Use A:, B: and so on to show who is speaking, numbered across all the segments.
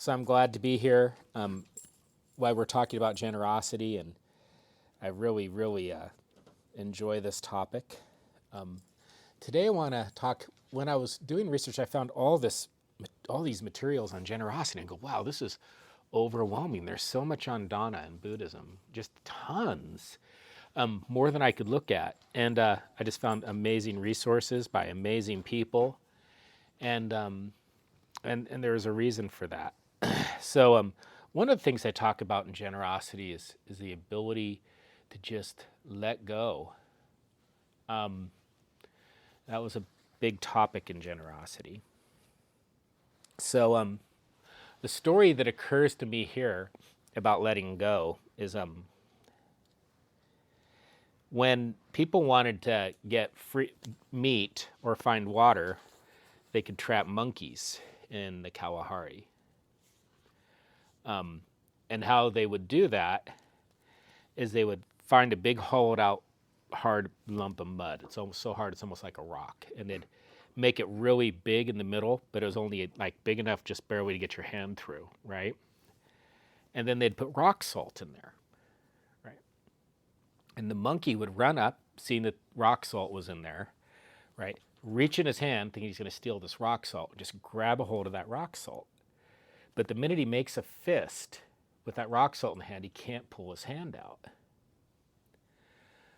A: So I'm glad to be here. While we're talking about generosity, and I really enjoy this topic. Today I want to talk. When I was doing research, I found all these materials on generosity, and go, wow, this is overwhelming. There's so much on Dana and Buddhism, just tons, more than I could look at. And I just found amazing resources by amazing people, and there's a reason for that. So one of the things I talk about in generosity is the ability to just let go. That was a big topic in generosity. So the story that occurs to me here about letting go is when people wanted to get free meat or find water, they could trap monkeys in the Kalahari. And how they would do that is they would find a big hollowed out hard lump of mud. It's almost so hard it's almost like a rock. And they'd make it really big in the middle, but it was only like big enough just barely to get your hand through, right? And then they'd put rock salt in there, right? And the monkey would run up, seeing that rock salt was in there, right? Reach in his hand, thinking he's going to steal this rock salt, and just grab a hold of that rock salt. But the minute he makes a fist with that rock salt in the hand, he can't pull his hand out.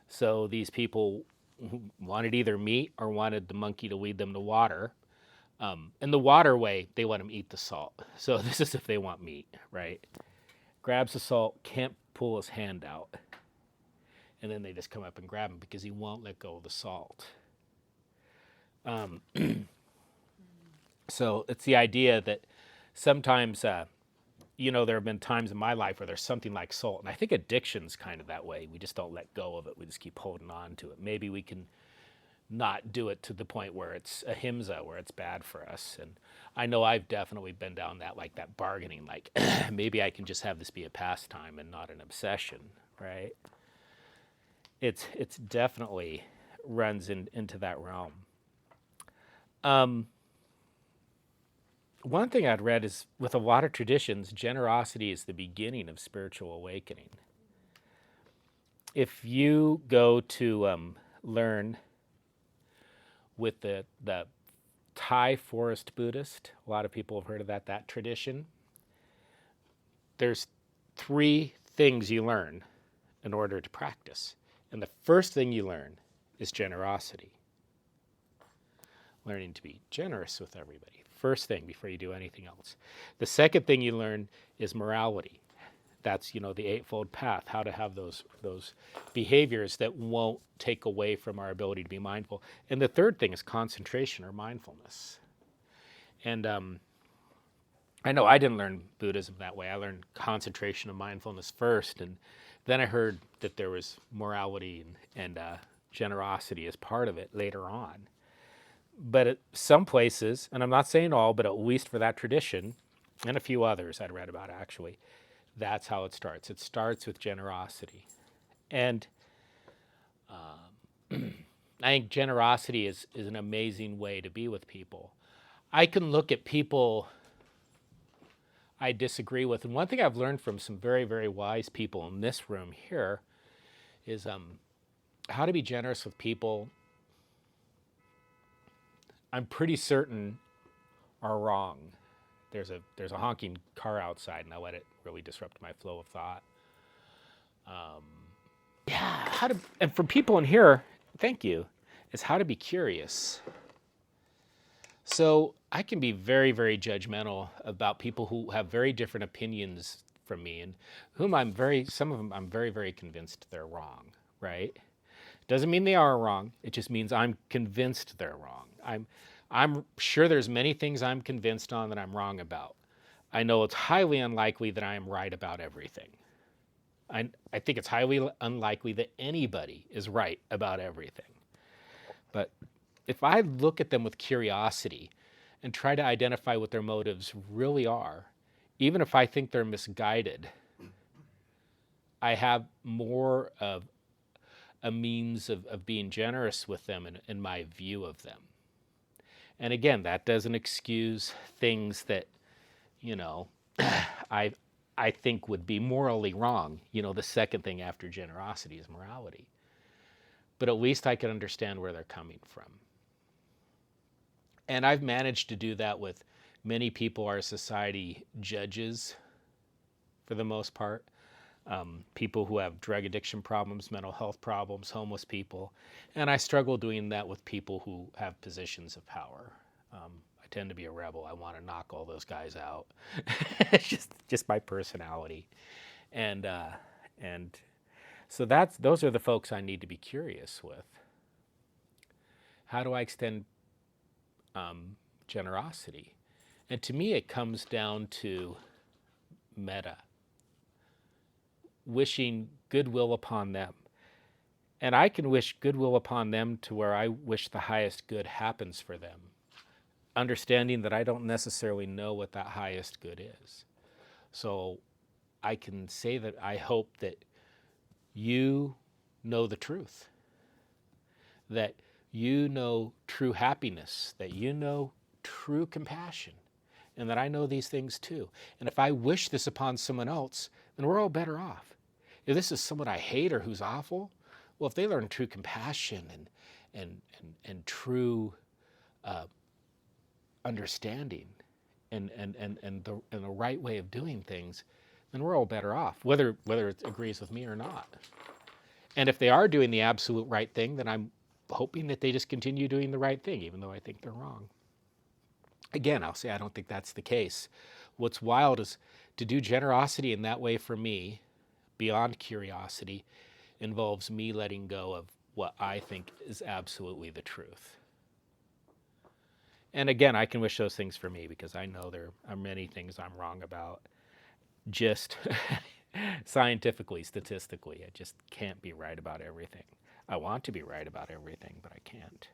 A: So these people wanted either meat or wanted the monkey to lead them to water. In the waterway, they let him eat the salt. So this is if they want meat, right? Grabs the salt, can't pull his hand out. And then they just come up and grab him because he won't let go of the salt. So it's the idea that sometimes, there have been times in my life where there's something like salt, and I think addiction's kind of that way. We just don't let go of it. We just keep holding on to it. Maybe we can not do it to the point where it's a himsa, where it's bad for us. And I know I've definitely been down that bargaining, like maybe I can just have this be a pastime and not an obsession, right? It's definitely runs into that realm. One thing I'd read is with a lot of traditions, generosity is the beginning of spiritual awakening. If you go to learn with the Thai forest Buddhist, a lot of people have heard of that tradition. There's 3 things you learn in order to practice. And the first thing you learn is generosity. Learning to be generous with everybody. First thing before you do anything else. The second thing you learn is morality. That's, the Eightfold Path, how to have those behaviors that won't take away from our ability to be mindful. And the third thing is concentration or mindfulness. And I know I didn't learn Buddhism that way. I learned concentration and mindfulness first, and then I heard that there was morality and generosity as part of it later on. But at some places, and I'm not saying all, but at least for that tradition, and a few others I'd read about actually, that's how it starts. It starts with generosity. And I think generosity is an amazing way to be with people. I can look at people I disagree with, and one thing I've learned from some very, very wise people in this room here is how to be generous with people I'm pretty certain are wrong. There's a honking car outside, and I let it really disrupt my flow of thought. And for people in here, thank you, is how to be curious. So I can be very, very judgmental about people who have very different opinions from me, and some of them I'm very, very convinced they're wrong, right? Doesn't mean they are wrong. It just means I'm convinced they're wrong. I'm sure there's many things I'm convinced on that I'm wrong about. I know it's highly unlikely that I am right about everything. I think it's highly unlikely that anybody is right about everything. But if I look at them with curiosity and try to identify what their motives really are, even if I think they're misguided, I have more of a means of being generous with them in my view of them. And again, that doesn't excuse things that, I I think would be morally wrong. You know, the second thing after generosity is morality. But at least I can understand where they're coming from. And I've managed to do that with many people our society judges for the most part. People who have drug addiction problems, mental health problems, homeless people. And I struggle doing that with people who have positions of power. I tend to be a rebel. I want to knock all those guys out. It's just my personality. And and so those are the folks I need to be curious with. How do I extend generosity? And to me, it comes down to meta, wishing goodwill upon them. And I can wish goodwill upon them to where I wish the highest good happens for them, understanding that I don't necessarily know what that highest good is. So I can say that I hope that you know the truth, that you know true happiness, that you know true compassion, and that I know these things too. And if I wish this upon someone else, then we're all better off. If this is someone I hate or who's awful, well, if they learn true compassion and true understanding and the right way of doing things, then we're all better off, whether it agrees with me or not. And if they are doing the absolute right thing, then I'm hoping that they just continue doing the right thing, even though I think they're wrong. Again, I'll say I don't think that's the case. What's wild is to do generosity in that way for me, beyond curiosity, involves me letting go of what I think is absolutely the truth. And again, I can wish those things for me because I know there are many things I'm wrong about. Just scientifically, statistically, I just can't be right about everything. I want to be right about everything, but I can't.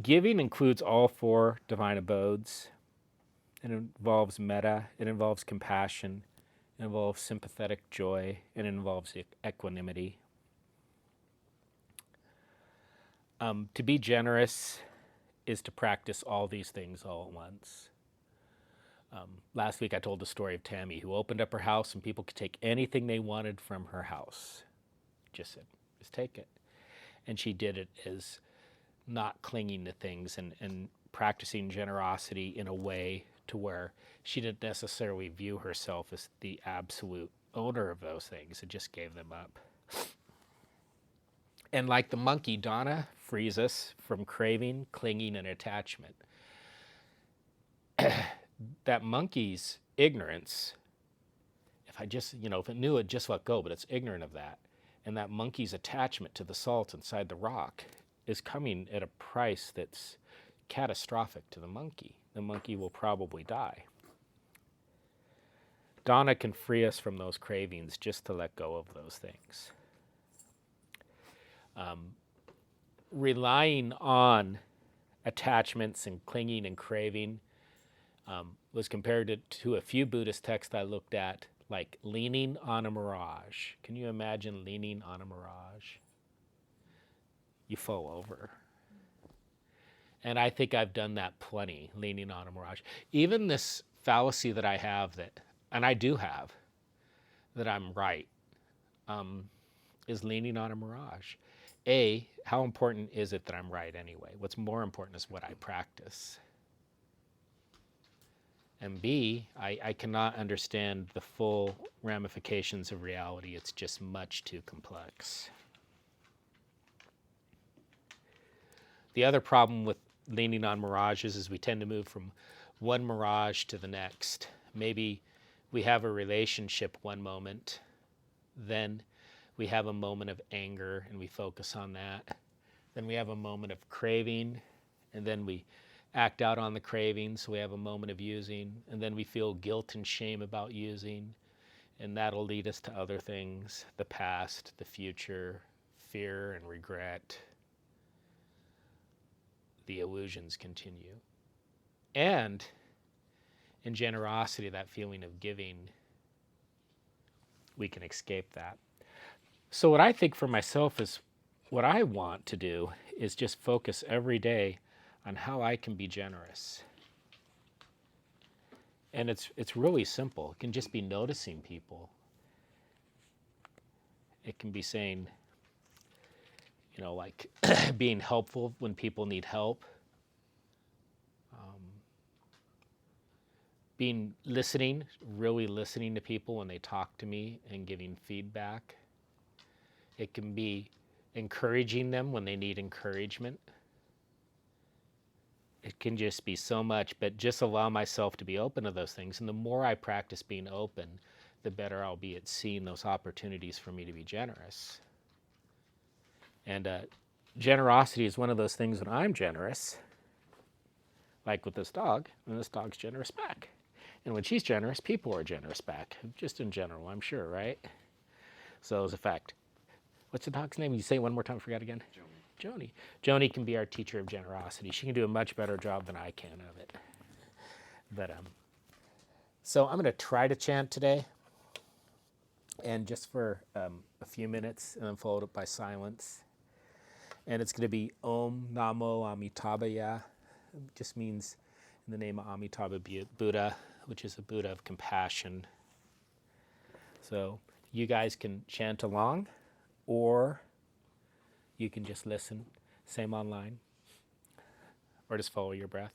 A: Giving includes all four divine abodes. It involves metta, it involves compassion, it involves sympathetic joy, and it involves equanimity. To be generous is to practice all these things all at once. Last week I told the story of Tammy who opened up her house and people could take anything they wanted from her house. Just said, just take it. And she did it as not clinging to things and practicing generosity in a way to where she didn't necessarily view herself as the absolute owner of those things. It just gave them up. And like the monkey, Donna frees us from craving, clinging, and attachment. That monkey's ignorance, if it knew it just let go, but it's ignorant of that. And that monkey's attachment to the salt inside the rock is coming at a price that's catastrophic to the monkey. The monkey will probably die. Donna can free us from those cravings just to let go of those things. Relying on attachments and clinging and craving was compared to a few Buddhist texts I looked at, like leaning on a mirage. Can you imagine leaning on a mirage? You fall over. And I think I've done that plenty, leaning on a mirage. Even this fallacy that I have and I do have, that I'm right, is leaning on a mirage. A, how important is it that I'm right anyway? What's more important is what I practice. And B, I cannot understand the full ramifications of reality. It's just much too complex. The other problem with leaning on mirages is we tend to move from one mirage to the next. Maybe we have a relationship one moment, then we have a moment of anger and we focus on that. Then we have a moment of craving, and then we act out on the craving, so we have a moment of using, and then we feel guilt and shame about using, and that'll lead us to other things, the past, the future, fear and regret. The illusions continue. And in generosity, that feeling of giving, we can escape that. So what I think for myself is what I want to do is just focus every day on how I can be generous. And it's really simple. It can just be noticing people. It can be saying, like being helpful when people need help, being listening, really listening to people when they talk to me and giving feedback. It can be encouraging them when they need encouragement. It can just be so much, but just allow myself to be open to those things. And the more I practice being open, the better I'll be at seeing those opportunities for me to be generous. And generosity is one of those things when I'm generous, like with this dog, and this dog's generous back. And when she's generous, people are generous back, just in general, I'm sure, right? So as a fact, what's the dog's name? You say it one more time, forget again? Joni. Joni can be our teacher of generosity. She can do a much better job than I can of it. But so I'm going to try to chant today, and just for a few minutes, and then followed up by silence. And it's going to be Om Namo Amitabhaya. It just means in the name of Amitabha Buddha, which is a Buddha of compassion. So you guys can chant along, or you can just listen, same online, or just follow your breath.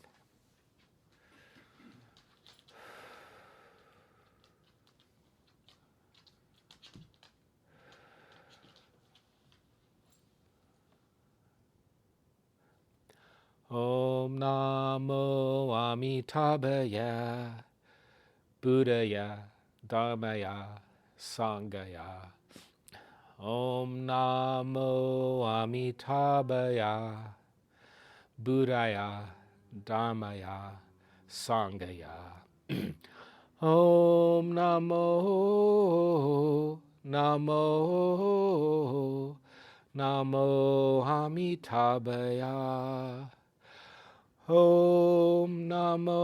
A: Om Namo Amitabhaya, Buddhaya, Dharmaya, Sanghaya. Om Namo Amitabhaya, Buddhaya, Dharmaya, Sanghaya. Om Namo, Namo, Namo Amitabhaya. Om Namo,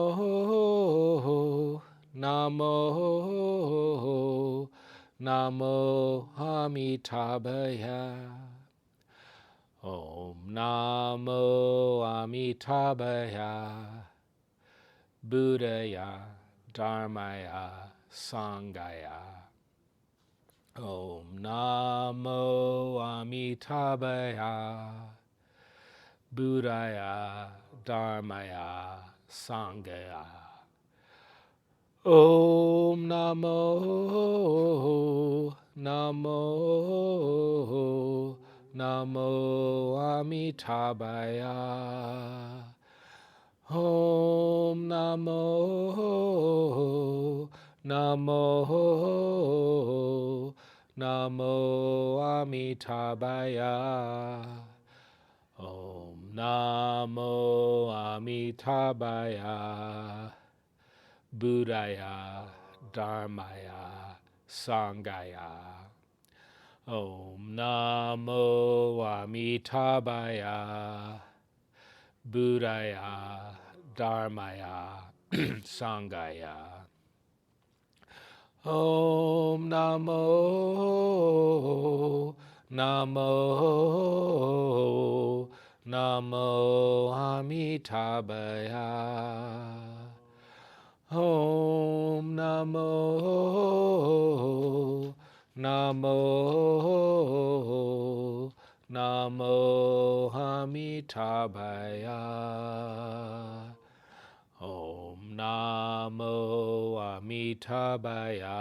A: Namo, Namo Amitabhaya. Om Namo Amitabhaya, Buddhaya, Dharmaya, Sanghaya. Om Namo Amitabhaya, Buddhaya, Dharmaya, Sanghaya. Om Namo, Namo, Namo Amitabhaya. Om Namo, Namo, Namo Amitabhaya. Om Namo Amitabhaya, Buddhaya, Dharmaya, Sanghaya. Om Namo Amitabhaya, Buddhaya, Dharmaya, Sanghaya. Om Namo, Namo, Namo Amitabhaya. Om Namo, Namo, Namo Amitabhaya. Om Namo Amitabhaya,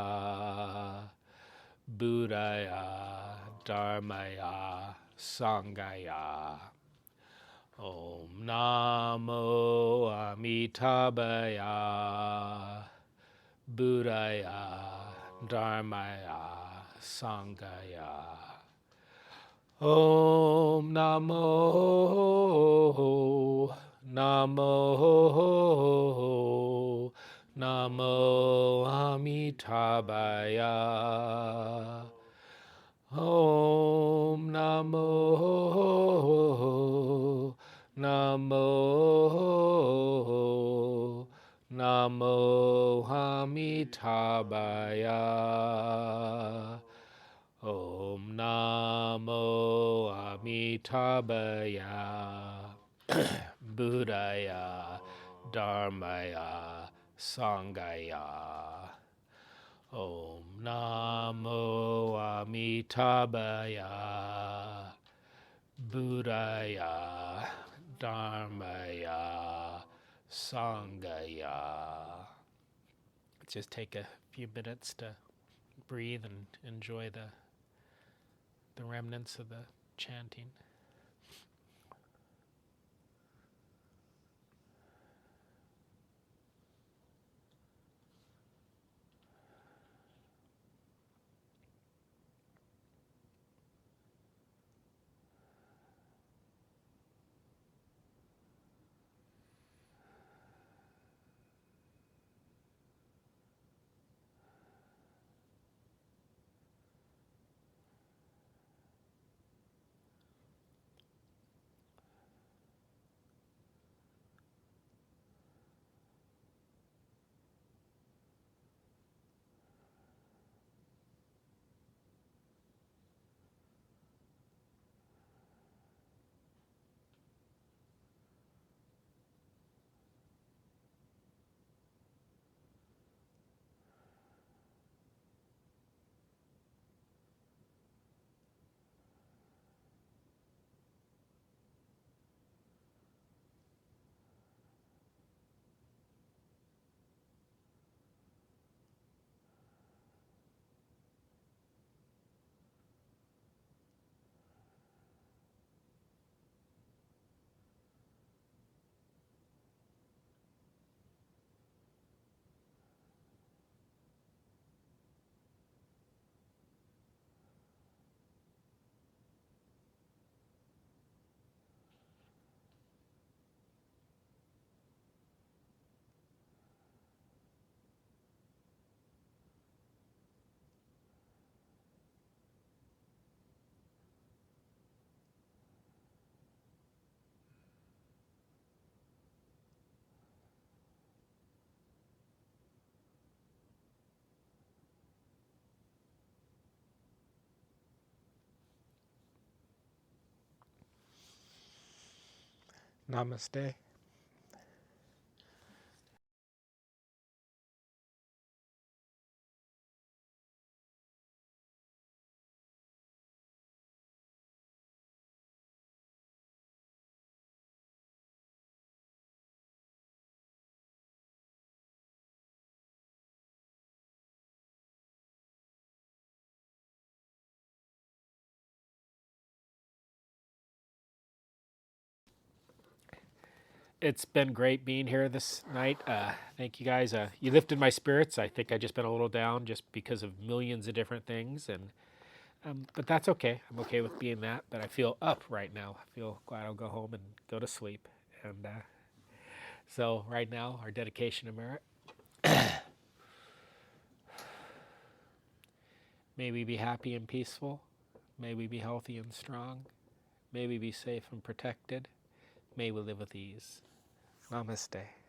A: Buddhaya, Dharmaya, Sanghaya. Om Namo Amitabhaya, Buddhaya, Dharmaya, Sanghaya. Om Namo, Namo, Namo Amitabhaya. Om Namo, Namo, Namo Amitabhaya. Om Namo Amitabhaya, Buddhaya, Dharmaya, Sangaya. Om Namo Amitabhaya, Buddhaya, Dharmaya, Sangaya. Just take a few minutes to breathe and enjoy the remnants of the chanting. Namaste. It's been great being here this night. Thank you guys. You lifted my spirits. I think I just been a little down just because of millions of different things, and but that's okay. I'm okay with being that. But I feel up right now. I feel glad I'll go home and go to sleep. And so right now, our dedication to merit. May we be happy and peaceful. May we be healthy and strong. May we be safe and protected. May we live with ease. Namaste.